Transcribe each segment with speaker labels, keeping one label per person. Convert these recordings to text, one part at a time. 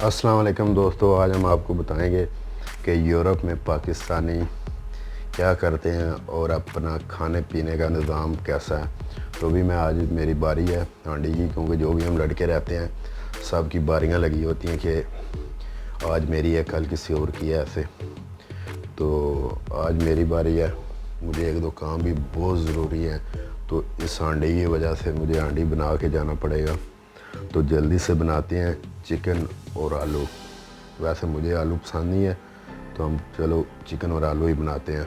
Speaker 1: अस्सलाम वालेकुम दोस्तों, आज हम आपको बताएंगे कि यूरोप में पाकिस्तानी क्या करते हैं और अपना खाने पीने का निज़ाम कैसा है। तो भी मैं आज मेरी बारी है हांडी की, क्योंकि जो भी हम लड़के रहते हैं सब की बारियां लगी होती हैं कि आज मेरी है कल किसी और की है ऐसे। तो आज मेरी बारी है, मुझे एक दो काम भी बहुत ज़रूरी है, तो इस हांडी की वजह से मुझे हांडी बना के जाना पड़ेगा। तो जल्दी से बनाते हैं चिकन और आलू। वैसे मुझे आलू पसंद नहीं है, तो हम चलो चिकन और आलू ही बनाते हैं।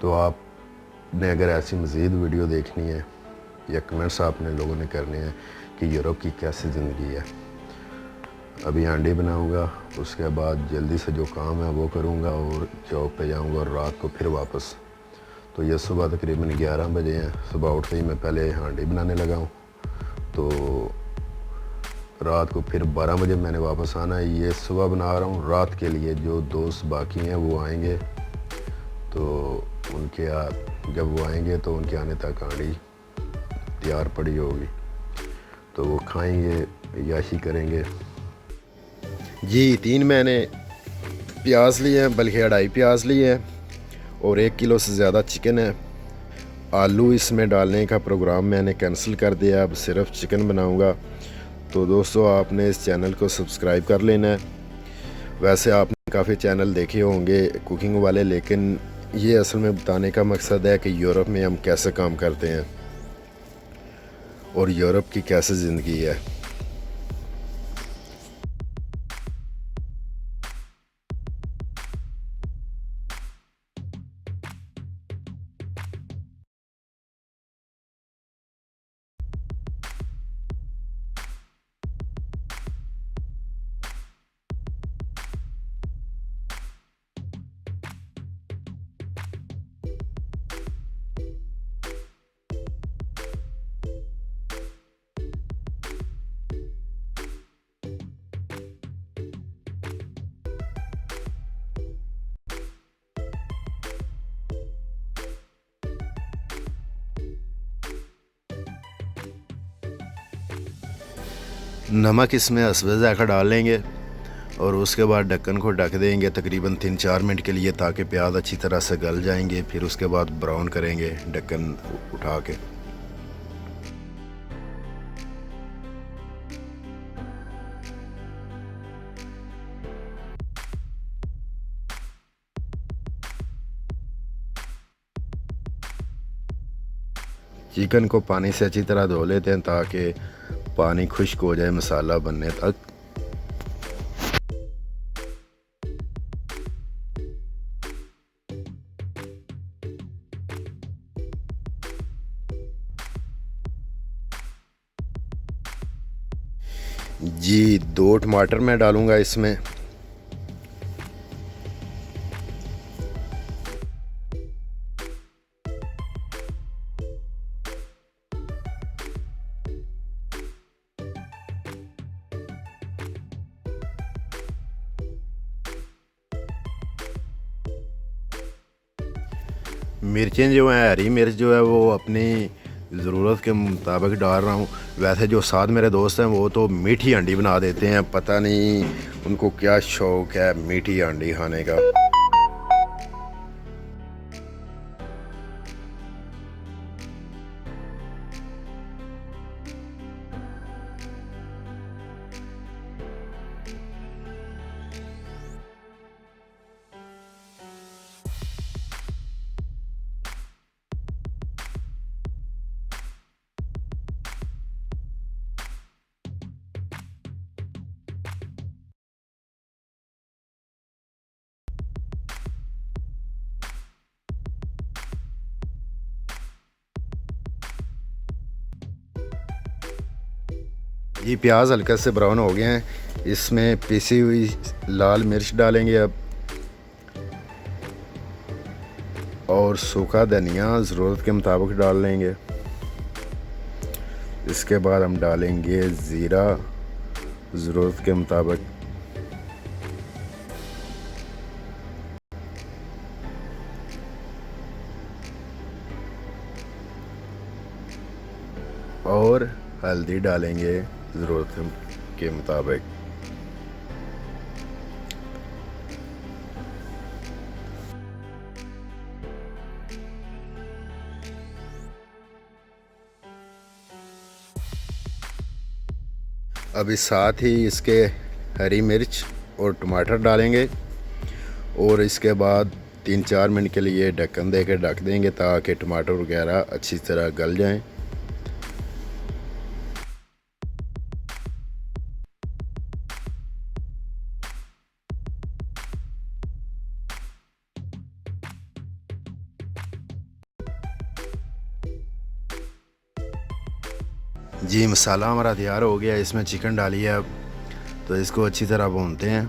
Speaker 1: तो आपने अगर ऐसी मज़ीद वीडियो देखनी है या कमेंट्स आपने लोगों ने करने हैं कि यूरोप की कैसी ज़िंदगी है, अभी हांडी बनाऊंगा, उसके बाद जल्दी से जो काम है वो करूंगा और जॉब पे जाऊंगा और रात को फिर वापस। तो ये सुबह तकरीबन 11 बजे हैं। सुबह उठते ही मैं पहले हांडी बनाने लगा हूँ, तो रात को फिर 12 बजे मैंने वापस आना है। ये सुबह बना रहा हूँ रात के लिए, जो दोस्त बाकी हैं वो आएंगे, तो उनके जब वो आएंगे तो उनके आने तक हांडी तैयार पड़ी होगी, तो वो खाएंगे, याशी करेंगे। जी 3 मैंने प्याज लिए हैं, बल्कि 2.5 प्याज लिए हैं और 1 किलो से ज़्यादा चिकन है। आलू इसमें डालने का प्रोग्राम मैंने कैंसिल कर दिया, अब सिर्फ चिकन बनाऊंगा। तो दोस्तों आपने इस चैनल को सब्सक्राइब कर लेना है। वैसे आपने काफ़ी चैनल देखे होंगे कुकिंग वाले, लेकिन ये असल में बताने का मकसद है कि यूरोप में हम कैसे काम करते हैं और यूरोप की कैसे ज़िंदगी है। नमक इसमें हस्बे ज़ायक़ा डाल लेंगे और उसके बाद ढक्कन को ढक देंगे तकरीबन 3-4 मिनट के लिए, ताकि प्याज अच्छी तरह से गल जाएंगे। फिर उसके बाद ब्राउन करेंगे ढक्कन उठा के। चिकन को पानी से अच्छी तरह धो लेते हैं ताकि पानी खुश्क हो जाए मसाला बनने तक। जी 2 टमाटर मैं डालूंगा इसमें। मिर्चें जो हैं, हरी मिर्च जो है वो अपनी ज़रूरत के मुताबिक डाल रहा हूँ। वैसे जो साथ मेरे दोस्त हैं वो तो मीठी हांडी बना देते हैं, पता नहीं उनको क्या शौक़ है मीठी हांडी खाने का। ये प्याज हल्का से ब्राउन हो गए हैं, इसमें पिसी हुई लाल मिर्च डालेंगे अब, और सूखा धनिया ज़रूरत के मुताबिक डाल लेंगे। इसके बाद हम डालेंगे ज़ीरा ज़रूरत के मुताबिक, और हल्दी डालेंगे ज़रूरत के मुताबिक। अभी साथ ही इसके हरी मिर्च और टमाटर डालेंगे और इसके बाद 3-4 मिनट के लिए ढक्कन दे के ढक देंगे ताकि टमाटर वगैरह अच्छी तरह गल जाएं। जी मसाला हमारा तैयार हो गया, इसमें चिकन डाली है अब, तो इसको अच्छी तरह भूनते हैं।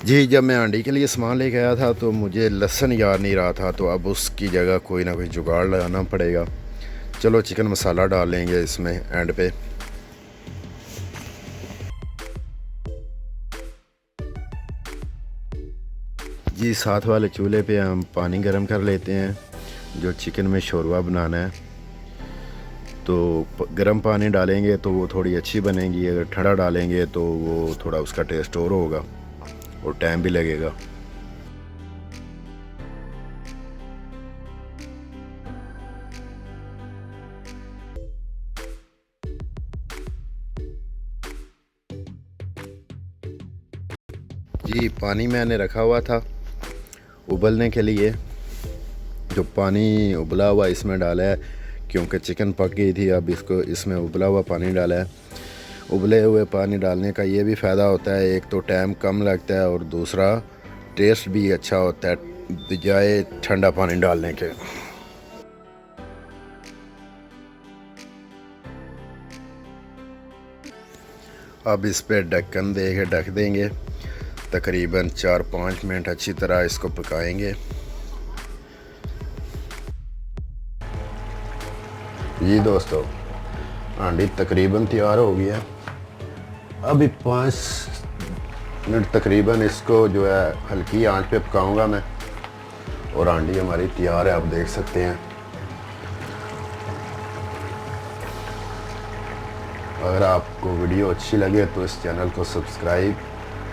Speaker 1: जी जब मैं हांडी के लिए सामान लेके आया था तो मुझे लहसुन याद नहीं रहा था, तो अब उसकी जगह कोई ना कोई जुगाड़ लगाना पड़ेगा। चलो चिकन मसाला डाल लेंगे इसमें एंड पे। जी साथ वाले चूल्हे पे हम पानी गर्म कर लेते हैं, जो चिकन में शोरबा बनाना है। तो गर्म पानी डालेंगे तो वो थोड़ी अच्छी बनेगी, अगर ठंडा डालेंगे तो वो थोड़ा उसका टेस्ट और होगा और टाइम भी लगेगा। जी पानी मैंने रखा हुआ था उबलने के लिए, जो पानी उबला हुआ इसमें डाला है क्योंकि चिकन पक गई थी। अब इसको इसमें उबला हुआ पानी डाला है। उबले हुए पानी डालने का ये भी फ़ायदा होता है, एक तो टाइम कम लगता है और दूसरा टेस्ट भी अच्छा होता है बजाय ठंडा पानी डालने के। अब इस पे ढक्कन दे के ढक देंगे, तकरीबन 4-5 मिनट अच्छी तरह इसको पकाएंगे। जी दोस्तों हांडी तकरीबन तैयार हो गया है। अभी 5 मिनट तकरीबन इसको जो है हल्की आंच पे पकाऊंगा मैं, और हांडी हमारी तैयार है, आप देख सकते हैं। अगर आपको वीडियो अच्छी लगे तो इस चैनल को सब्सक्राइब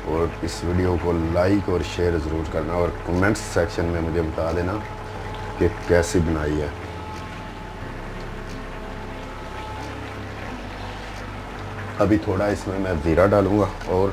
Speaker 1: और इस वीडियो को लाइक और शेयर ज़रूर करना, और कमेंट्स सेक्शन में मुझे बता देना कि कैसी बनाई है। अभी थोड़ा इसमें मैं ज़ीरा डालूँगा और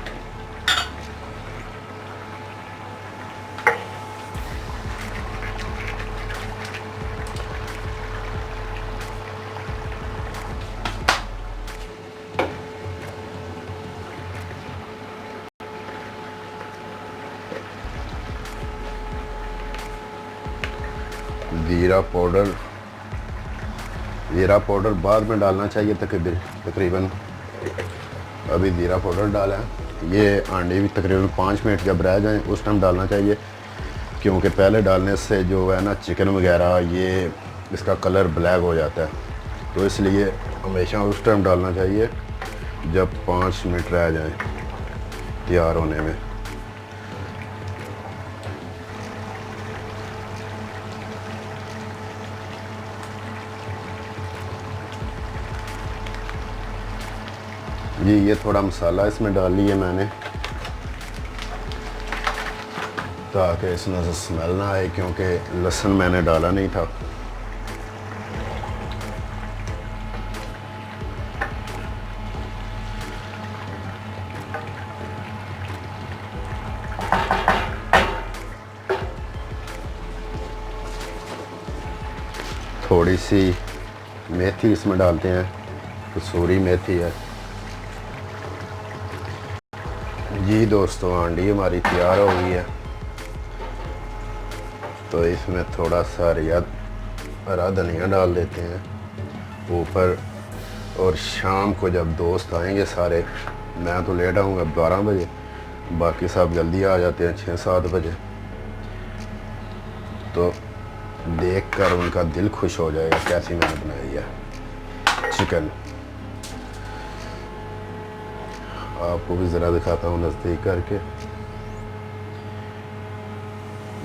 Speaker 1: ज़ीरा पाउडर बाद में डालना चाहिए तकरीबन। अभी ज़ीरा पाउडर डाला है। ये हांडी भी तकरीबन 5 मिनट जब रह जाएं उस टाइम डालना चाहिए, क्योंकि पहले डालने से जो है ना चिकन वगैरह ये इसका कलर ब्लैक हो जाता है, तो इसलिए हमेशा उस टाइम डालना चाहिए जब 5 मिनट रह जाएं तैयार होने में। जी ये थोड़ा मसाला इसमें डाल लिया मैंने ताकि इसमें से स्मेल ना आए, क्योंकि लहसुन मैंने डाला नहीं था। थोड़ी सी मेथी इसमें डालते हैं, कसूरी मेथी है। जी दोस्तों हांडी हमारी तैयार हो गई है, तो इसमें थोड़ा सा हरा धनिया डाल देते हैं ऊपर। और शाम को जब दोस्त आएंगे सारे, मैं तो लेट आऊँगा 12 बजे, बाकी सब जल्दी आ जाते हैं 6-7 बजे, तो देखकर उनका दिल खुश हो जाएगा कैसी मैंने बनाई है चिकन। आपको भी ज़रा दिखाता हूँ नज़दीक करके।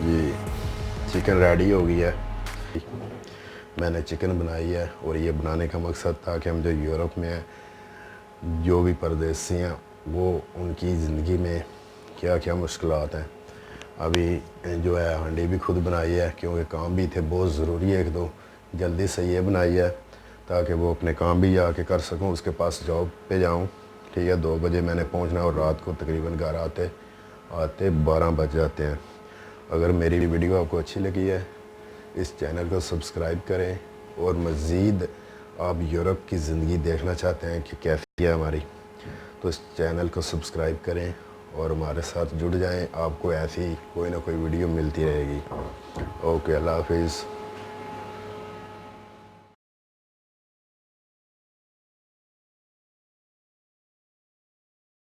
Speaker 1: जी चिकन रेडी हो गई है। मैंने चिकन बनाई है और ये बनाने का मकसद था कि हम जो यूरोप में हैं, जो भी परदेसी हैं, वो उनकी ज़िंदगी में क्या क्या मुश्किलात हैं। अभी जो है हांडी भी खुद बनाई है क्योंकि काम भी थे बहुत ज़रूरी है, एक दो जल्दी से ये बनाई है ताकि वो अपने काम भी जाके कर सकूं। उसके पास जॉब पे जाऊं, ठीक है। 2 बजे मैंने पहुंचना और रात को तकरीबन घर आते आते 12 बज जाते हैं। अगर मेरी वीडियो आपको अच्छी लगी है, इस चैनल को सब्सक्राइब करें और मज़ीद आप यूरोप की ज़िंदगी देखना चाहते हैं कि कैसी है हमारी, तो इस चैनल को सब्सक्राइब करें और हमारे साथ जुड़ जाएं। आपको ऐसी कोई ना कोई वीडियो मिलती रहेगी। ओके, अल्लाह हाफिज़।